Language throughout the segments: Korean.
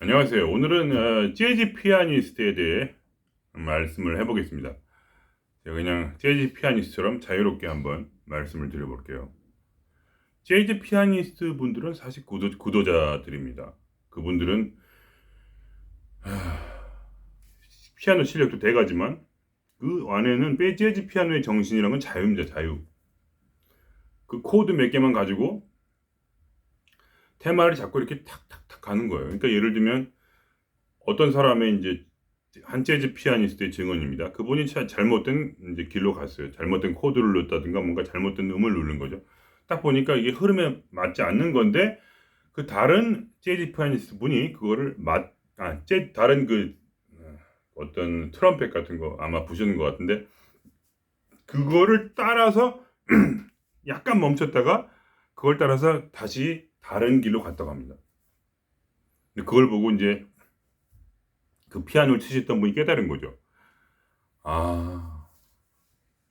안녕하세요. 오늘은 재즈 피아니스트에 대해 말씀을 해보겠습니다. 제가 그냥 재즈 피아니스트처럼 자유롭게 한번 말씀을 드려볼게요. 재즈 피아니스트 분들은 사실 구도자들입니다. 그분들은 피아노 실력도 대가지만 그 안에는 재즈 피아노의 정신이란 건 자유입니다. 자유. 그 코드 몇 개만 가지고 테마를 잡고 이렇게 탁탁탁 가는 거예요. 그러니까 예를 들면 어떤 사람의 이제 한 재즈 피아니스트의 증언입니다. 그분이 잘못된 이제 길로 갔어요. 잘못된 코드를 넣었다든가 뭔가 잘못된 음을 누른 거죠. 딱 보니까 이게 흐름에 맞지 않는 건데 그 다른 재즈 피아니스트 분이 그거를 다른 어떤 트럼펫 같은 거 아마 부시는 것 같은데 그거를 따라서 약간 멈췄다가 그걸 따라서 다시 다른 길로 갔다고 합니다. 근데 그걸 보고 이제 그 피아노를 치셨던 분이 깨달은 거죠. 아,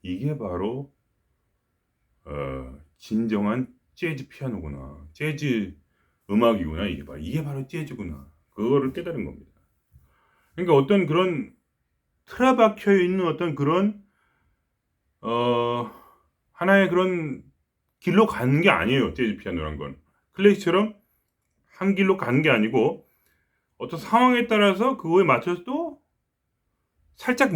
이게 바로 진정한 재즈 피아노구나. 재즈 음악이구나. 이게 바로 재즈구나. 그거를 깨달은 겁니다. 그러니까 어떤 그런 틀어박혀 있는 어떤 그런 어, 하나의 그런 길로 가는 게 아니에요. 재즈 피아노란 건. 클래식처럼 한 길로 가는 게 아니고 어떤 상황에 따라서 그거에 맞춰서 또 살짝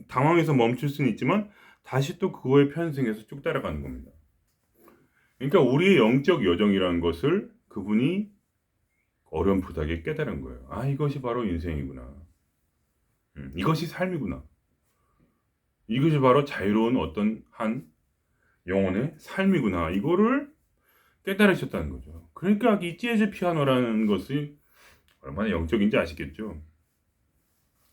당황해서 멈출 수는 있지만 다시 또 그거에 편승해서 쭉 따라가는 겁니다. 그러니까 우리의 영적 여정이라는 것을 그분이 어렴풋하게 깨달은 거예요. 아, 이것이 바로 인생이구나. 이것이 삶이구나. 이것이 바로 자유로운 어떤 한 영혼의 삶이구나. 이거를 깨달으셨다는 거죠. 그러니까 이 재즈 피아노라는 것이 얼마나 영적인지 아시겠죠?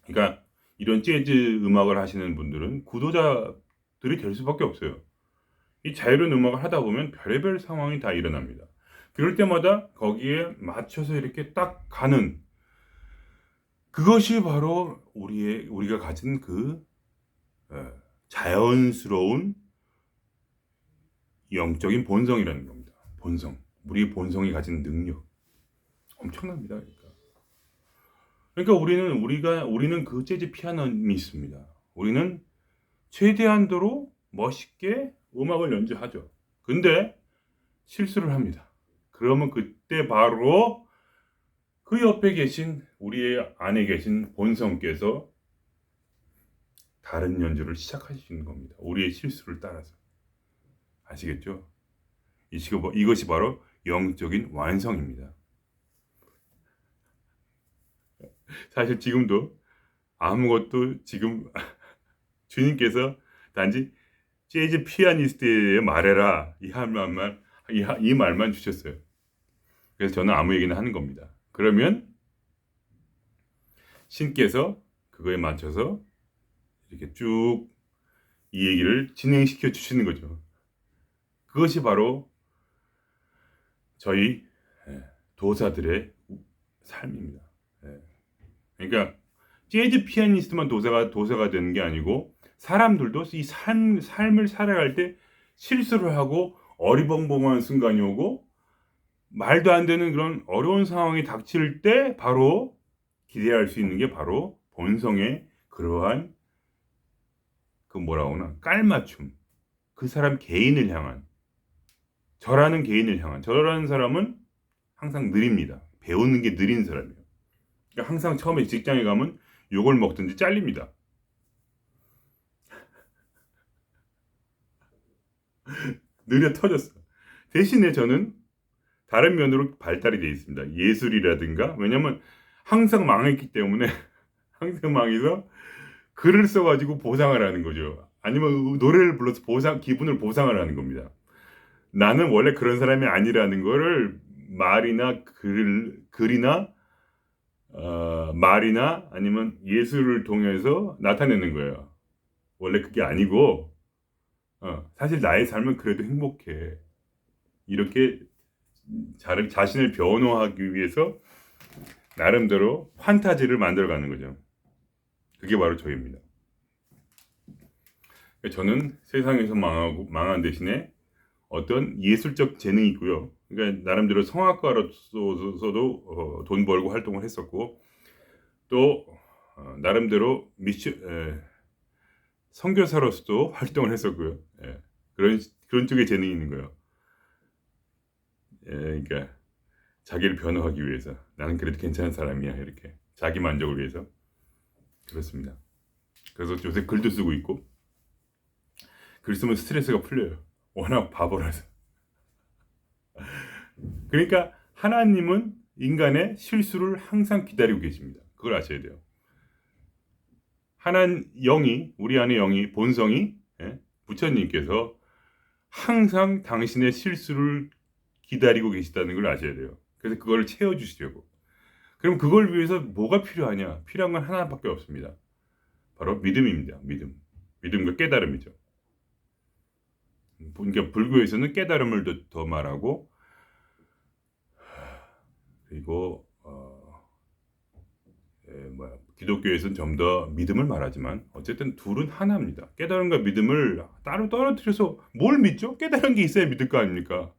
그러니까 이런 재즈 음악을 하시는 분들은 구도자들이 될 수밖에 없어요. 이 자유로운 음악을 하다 보면 별의별 상황이 다 일어납니다. 그럴 때마다 거기에 맞춰서 이렇게 딱 가는 그것이 바로 우리가 가진 그 자연스러운 영적인 본성이라는 겁니다. 본성. 우리 본성이 가진 능력. 엄청납니다. 그러니까 우리는 그 재즈 피아니스트입니다. 우리는 최대한도로 멋있게 음악을 연주하죠. 근데 실수를 합니다. 그러면 그때 바로 그 옆에 계신 우리의 안에 계신 본성께서 다른 연주를 시작하시는 겁니다. 우리의 실수를 따라서. 아시겠죠? 이것이 바로 영적인 완성입니다. 사실 지금도 아무것도 지금 주님께서 단지 재즈 피아니스트에 말해라 이 말만 주셨어요. 그래서 저는 아무 얘기나 하는 겁니다. 그러면 신께서 그거에 맞춰서 이렇게 쭉 이 얘기를 진행시켜 주시는 거죠. 그것이 바로 저희 도사들의 삶입니다. 그러니까 재즈 피아니스트만 도사가 되는 게 아니고 사람들도 이 삶을 살아갈 때 실수를 하고 어리벙벙한 순간이 오고 말도 안 되는 그런 어려운 상황이 닥칠 때 바로 기대할 수 있는 게 바로 본성의 그러한 그 뭐라고 하나 깔맞춤 그 사람 개인을 향한 저라는 사람은 항상 느립니다. 배우는 게 느린 사람이에요. 그러니까 항상 처음에 직장에 가면 욕을 먹든지 잘립니다. 느려 터졌어. 대신에 저는 다른 면으로 발달이 되어 있습니다. 예술이라든가 왜냐면 항상 망했기 때문에 항상 망해서 글을 써가지고 보상을 하는 거죠. 아니면 노래를 불러서 기분을 보상을 하는 겁니다. 나는 원래 그런 사람이 아니라는 거를 글이나 말이나 아니면 예술을 통해서 나타내는 거예요. 원래 그게 아니고 사실 나의 삶은 그래도 행복해. 이렇게 자신을 변호하기 위해서 나름대로 판타지를 만들어가는 거죠. 그게 바로 저입니다. 저는 세상에서 망한 대신에 어떤 예술적 재능이 있고요. 그러니까 나름대로 성악가로서도 돈 벌고 활동을 했었고, 또 나름대로 선교사로서도 활동을 했었고요. 예. 그런 쪽에 재능이 있는 거예요. 예, 그러니까 자기를 변호하기 위해서, 나는 그래도 괜찮은 사람이야, 이렇게 자기 만족을 위해서. 그렇습니다. 그래서 요새 글도 쓰고 있고, 글 쓰면 스트레스가 풀려요. 워낙 바보라서. 그러니까 하나님은 인간의 실수를 항상 기다리고 계십니다. 그걸 아셔야 돼요. 영이, 우리 안에 영이, 본성이, 부처님께서 항상 당신의 실수를 기다리고 계시다는 걸 아셔야 돼요. 그래서 그걸 채워주시려고. 그럼 그걸 위해서 뭐가 필요하냐? 필요한 건 하나밖에 없습니다. 바로 믿음입니다. 믿음과 깨달음이죠. 그러니까 불교에서는 깨달음을 더 말하고, 그리고 기독교에서는 좀 더 믿음을 말하지만, 어쨌든 둘은 하나입니다. 깨달음과 믿음을 따로 떨어뜨려서 뭘 믿죠? 깨달은 게 있어야 믿을 거 아닙니까?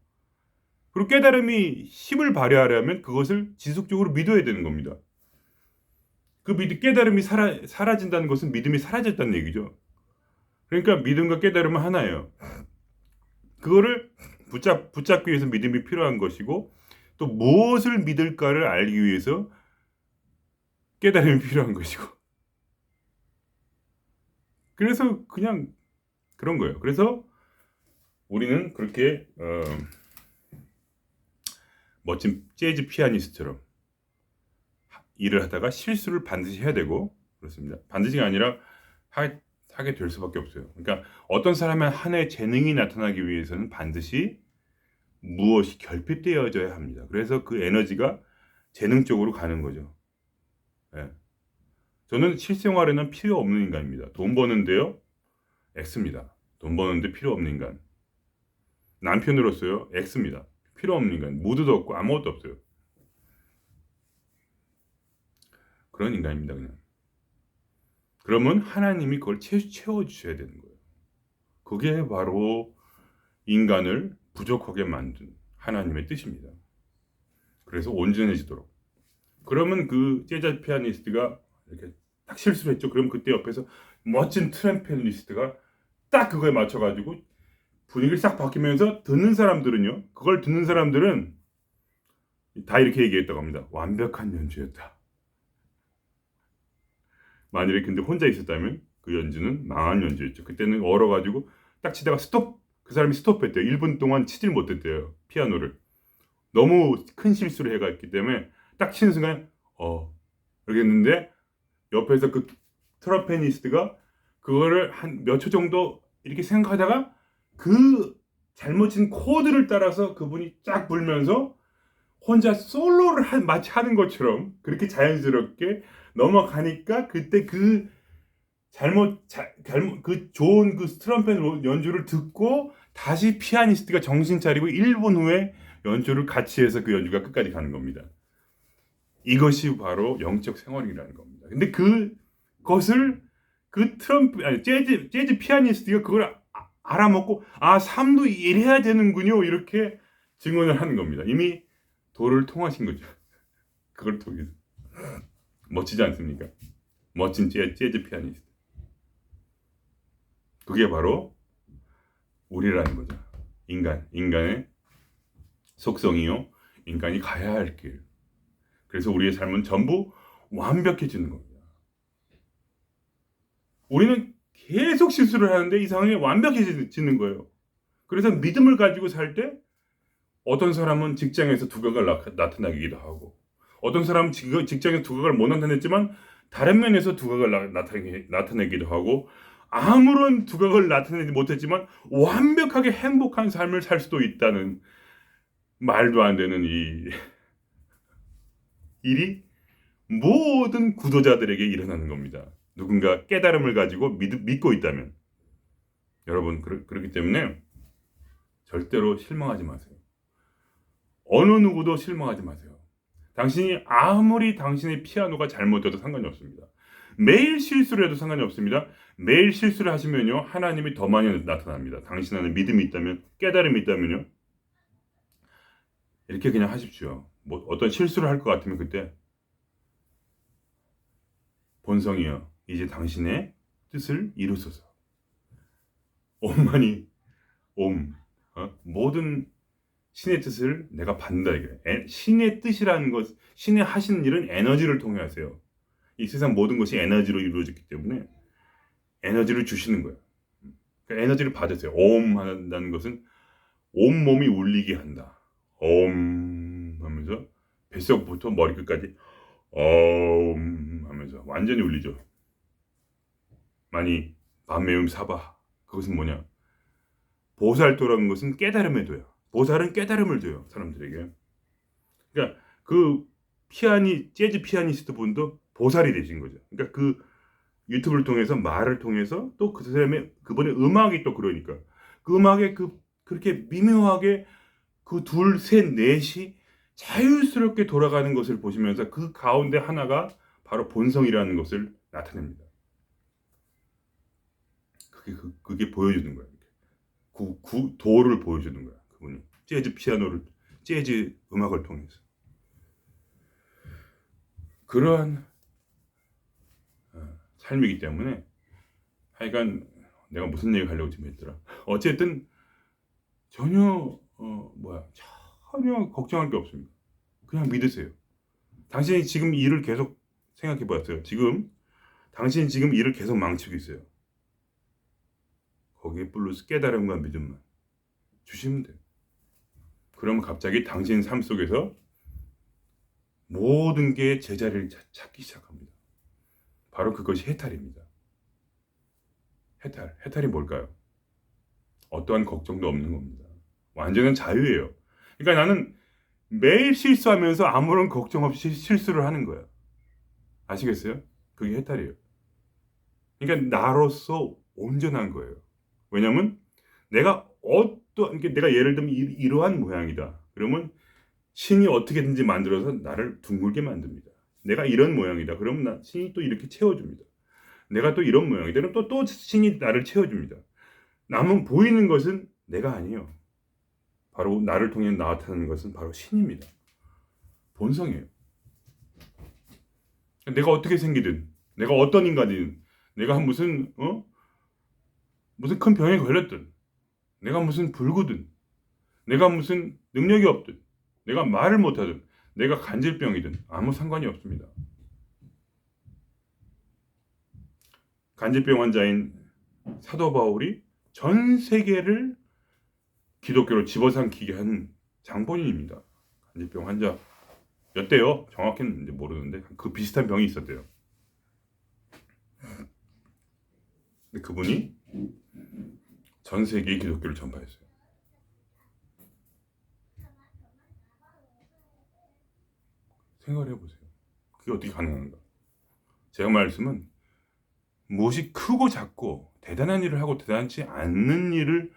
그리고 깨달음이 힘을 발휘하려면 그것을 지속적으로 믿어야 되는 겁니다. 깨달음이 사라진다는 것은 믿음이 사라졌다는 얘기죠. 그러니까 믿음과 깨달음은 하나예요. 그거를 붙잡기 위해서 믿음이 필요한 것이고, 또 무엇을 믿을까를 알기 위해서 깨달음이 필요한 것이고. 그래서 그냥 그런 거예요. 그래서 우리는 그렇게 멋진 재즈 피아니스트처럼 일을 하다가 실수를 반드시 해야 되고, 그렇습니다. 반드시가 아니라 하게 될 수밖에 없어요. 그러니까 어떤 사람의 하나의 재능이 나타나기 위해서는 반드시 무엇이 결핍되어져야 합니다. 그래서 그 에너지가 재능 쪽으로 가는 거죠. 예. 저는 실생활에는 필요 없는 인간입니다. 돈 버는데요, X입니다. 돈 버는데 필요 없는 인간. 남편으로서요, X입니다. 필요 없는 인간. 모두도 없고 아무것도 없어요. 그런 인간입니다, 그냥. 그러면 하나님이 그걸 채워주셔야 되는 거예요. 그게 바로 인간을 부족하게 만든 하나님의 뜻입니다. 그래서 온전해지도록. 그러면 그 재즈 피아니스트가 이렇게 딱 실수를 했죠. 그럼 그때 옆에서 멋진 트럼펫리스트가 딱 그거에 맞춰가지고 분위기를 싹 바뀌면서 그걸 듣는 사람들은 다 이렇게 얘기했다고 합니다. 완벽한 연주였다. 만일에 근데 혼자 있었다면 그 연주는 망한 연주였죠. 그때는 얼어가지고 딱 치다가 그 사람이 스톱했대요. 1분 동안 치질 못했대요. 피아노를. 너무 큰 실수를 해갔기 때문에 딱 치는 순간 이렇게 했는데, 옆에서 그 트럼펫리스트가 그거를 한 몇 초 정도 이렇게 생각하다가 그 잘못 친 코드를 따라서 그분이 쫙 불면서 혼자 솔로를 마치 하는 것처럼 그렇게 자연스럽게 넘어가니까, 그때 그 좋은 그 트럼펫 연주를 듣고 다시 피아니스트가 정신 차리고 1분 후에 연주를 같이 해서 그 연주가 끝까지 가는 겁니다. 이것이 바로 영적 생활이라는 겁니다. 근데 그것을 재즈 피아니스트가 그걸 알아먹고, 삶도 이래야 되는군요, 이렇게 증언을 하는 겁니다. 이미 도를 통하신 거죠. 그걸 통해서. 멋지지 않습니까? 멋진 재즈 피아니스트. 그게 바로 우리라는 거죠. 인간의 속성이요, 인간이 가야 할 길. 그래서 우리의 삶은 전부 완벽해지는 겁니다. 우리는 계속 실수를 하는데 이상하게 완벽해지는 거예요. 그래서 믿음을 가지고 살 때 어떤 사람은 직장에서 두각을 나타내기도 하고, 어떤 사람은 직장에서 두각을 못 나타냈지만 다른 면에서 두각을 나타내기도 하고, 아무런 두각을 나타내지 못했지만 완벽하게 행복한 삶을 살 수도 있다는, 말도 안 되는 이 일이 모든 구도자들에게 일어나는 겁니다. 누군가 깨달음을 가지고 믿고 있다면. 여러분, 그렇기 때문에 절대로 실망하지 마세요. 어느 누구도 실망하지 마세요. 당신이 아무리 당신의 피아노가 잘못돼도 상관이 없습니다. 매일 실수를 해도 상관이 없습니다. 매일 실수를 하시면요, 하나님이 더 많이 나타납니다. 당신 안에 믿음이 있다면, 깨달음이 있다면요. 이렇게 그냥 하십시오. 뭐 어떤 실수를 할 것 같으면 그때 본성이여 이제 당신의 뜻을 이루소서. 옴만이 옴 모든 신의 뜻을 내가 받는다 이게. 신의 뜻이라는 것, 신의 하시는 일은 에너지를 통해 하세요. 이 세상 모든 것이 에너지로 이루어졌기 때문에 에너지를 주시는 거예요. 그러니까 에너지를 받으세요. 옴 한다는 것은 온 몸이 울리게 한다. 옴 하면서 뱃속부터 머리끝까지 옴 하면서 완전히 울리죠. 많이 밤매움 사바. 그것은 뭐냐? 보살도라는 것은 깨달음에 둬요. 보살은 깨달음을 줘요. 사람들에게. 그러니까 그 재즈 피아니스트 분도 보살이 되신 거죠. 그러니까 그 유튜브를 통해서 말을 통해서 또 그 사람의 그분의 음악이 또 그러니까 그 음악에 그렇게 미묘하게 그 둘, 셋, 넷이 자유스럽게 돌아가는 것을 보시면서 그 가운데 하나가 바로 본성이라는 것을 나타냅니다. 그게 보여주는 거예요. 도를 보여주는 거야. 그분이 재즈 음악을 통해서 그러한 삶이기 때문에 하여간 내가 무슨 얘기 하려고 지금 했더라. 어쨌든 전혀 전혀 걱정할 게 없습니다. 그냥 믿으세요. 당신이 지금 일을 계속 생각해 봤어요. 당신이 지금 일을 계속 망치고 있어요. 거기에 플러스 깨달음과 믿음만 주시면 돼요. 그러면 갑자기 당신 삶 속에서 모든 게 제자리를 찾기 시작합니다. 바로 그것이 해탈입니다. 해탈이 뭘까요? 어떠한 걱정도 없는 겁니다. 완전한 자유예요. 그러니까 나는 매일 실수하면서 아무런 걱정 없이 실수를 하는 거야. 아시겠어요? 그게 해탈이에요. 그러니까 나로서 온전한 거예요. 왜냐면 내가 예를 들면 이러한 모양이다. 그러면 신이 어떻게든지 만들어서 나를 둥글게 만듭니다. 내가 이런 모양이다. 그러면 신이 또 이렇게 채워줍니다. 내가 또 이런 모양이다. 그럼 또 신이 나를 채워줍니다. 남은 보이는 것은 내가 아니에요. 바로 나를 통해 나타나는 것은 바로 신입니다. 본성이에요. 내가 어떻게 생기든, 내가 어떤 인간이든, 내가 무슨 큰 병에 걸렸든, 내가 무슨 불구든, 내가 무슨 능력이 없든, 내가 말을 못하든, 내가 간질병이든 아무 상관이 없습니다. 간질병 환자인 사도 바울이 전 세계를 기독교로 집어삼키게 한 장본인입니다. 간질병 환자였대요. 정확히는 모르는데 그 비슷한 병이 있었대요. 근데 그분이 전 세계에 기독교를 전파했어요. 생각을 해보세요. 그게 어떻게 가능한가? 제가 말씀은 무엇이 크고 작고 대단한 일을 하고 대단치 않는 일을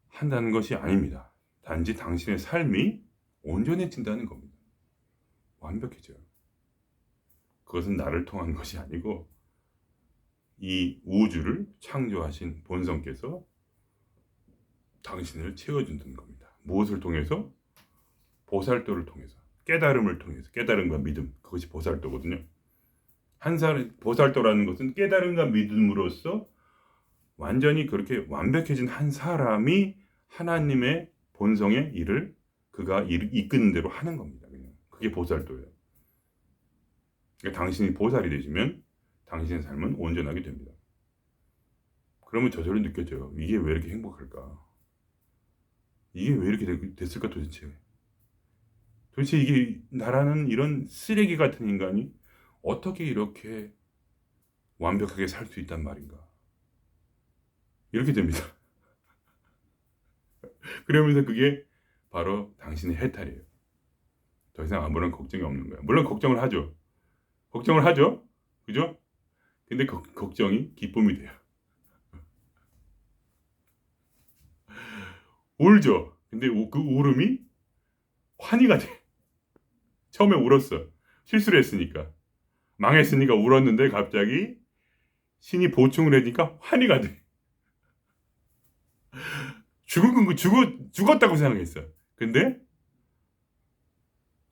한다는 것이 아닙니다. 단지 당신의 삶이 온전해진다는 겁니다. 완벽해져요. 그것은 나를 통한 것이 아니고 이 우주를 창조하신 본성께서 당신을 채워준다는 겁니다. 무엇을 통해서? 보살도를 통해서, 깨달음을 통해서, 깨달음과 믿음, 그것이 보살도거든요. 보살도라는 것은 깨달음과 믿음으로써 완전히 그렇게 완벽해진 한 사람이 하나님의 본성의 일을 그가 이끄는 대로 하는 겁니다. 그냥. 그게 보살도예요. 그러니까 당신이 보살이 되시면 당신의 삶은 온전하게 됩니다. 그러면 저절로 느껴져요. 이게 왜 이렇게 행복할까? 이게 왜 이렇게 됐을까 도대체? 도대체 이게 나라는 이런 쓰레기 같은 인간이 어떻게 이렇게 완벽하게 살 수 있단 말인가? 이렇게 됩니다. 그러면서 그게 바로 당신의 해탈이에요. 더 이상 아무런 걱정이 없는 거예요. 물론 걱정을 하죠. 그죠? 근데 걱정이 기쁨이 돼요. 울죠. 근데 그 울음이 환희가 돼. 처음에 울었어. 실수를 했으니까. 망했으니까 울었는데 갑자기 신이 보충을 해니까 환희가 돼. 죽었다고 생각했어. 근데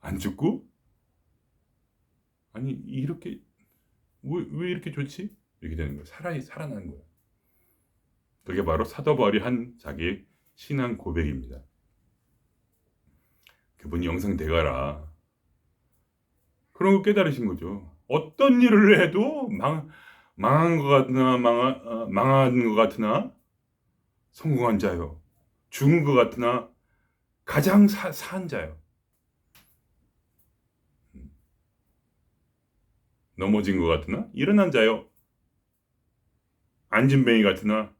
안 죽고 아니 이렇게 왜 이렇게 좋지? 이렇게 되는 거예요. 살아나는 거예요. 그게 바로 사도 바울이 한 자기의 신앙 고백입니다. 그분이 영성 돼가라. 그런 거 깨달으신 거죠. 어떤 일을 해도 망한 것 같으나 망한 것 같으나 성공한 자요. 죽은 것 같으나 가장 산 자요. 넘어진 것 같으나 일어난 자요. 안진뱅이 같으나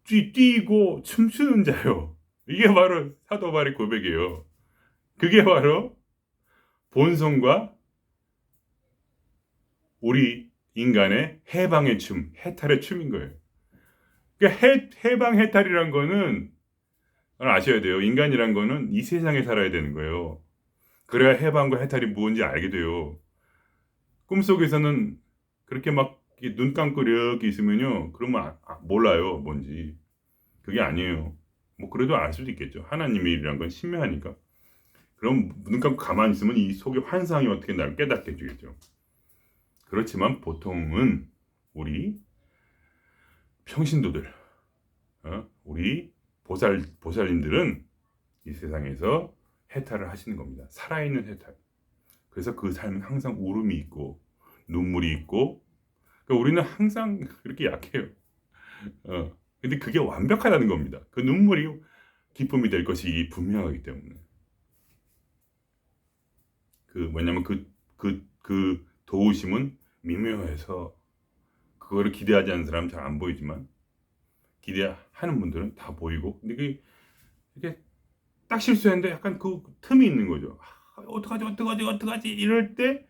뛰고 춤추는 자요. 이게 바로 사도 바울의 고백이에요. 그게 바로 본성과 우리 인간의 해방의 춤, 해탈의 춤인 거예요. 그러니까 해방 해탈이란 거는 아셔야 돼요. 인간이란 거는 이 세상에 살아야 되는 거예요. 그래야 해방과 해탈이 뭔지 알게 돼요. 꿈속에서는 그렇게 막 눈 감고 이렇게 있으면요. 그러면 몰라요. 뭔지. 그게 아니에요. 뭐 그래도 알 수도 있겠죠. 하나님의 일이란 건 신묘하니까. 그럼 눈 감고 가만히 있으면 이 속의 환상이 어떻게 나를 깨닫게 해주겠죠. 그렇지만 보통은 우리 평신도들, 우리 보살님들은 이 세상에서 해탈을 하시는 겁니다. 살아있는 해탈. 그래서 그 삶은 항상 울음이 있고 눈물이 있고, 그러니까 우리는 항상 그렇게 약해요. 근데 그게 완벽하다는 겁니다. 그 눈물이 기쁨이 될 것이 분명하기 때문에. 뭐냐면 그 도우심은 미묘해서 그거를 기대하지 않는 사람은 잘 안 보이지만 기대하는 분들은 다 보이고, 근데 이게 딱 실수했는데 약간 그 틈이 있는 거죠. 어떡하지 이럴 때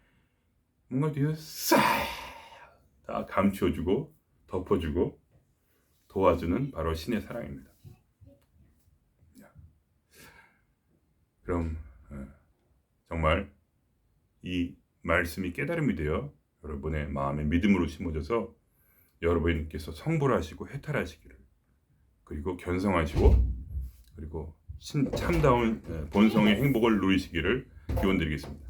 뭔가 뒤에서 싹다 감춰주고 덮어주고 도와주는 바로 신의 사랑입니다. 그럼 정말 이 말씀이 깨달음이 되어 여러분의 마음에 믿음으로 심어져서 여러분께서 성불하시고 해탈하시기를, 그리고 견성하시고, 그리고 참다운 본성의 행복을 누리시기를 기원드리겠습니다.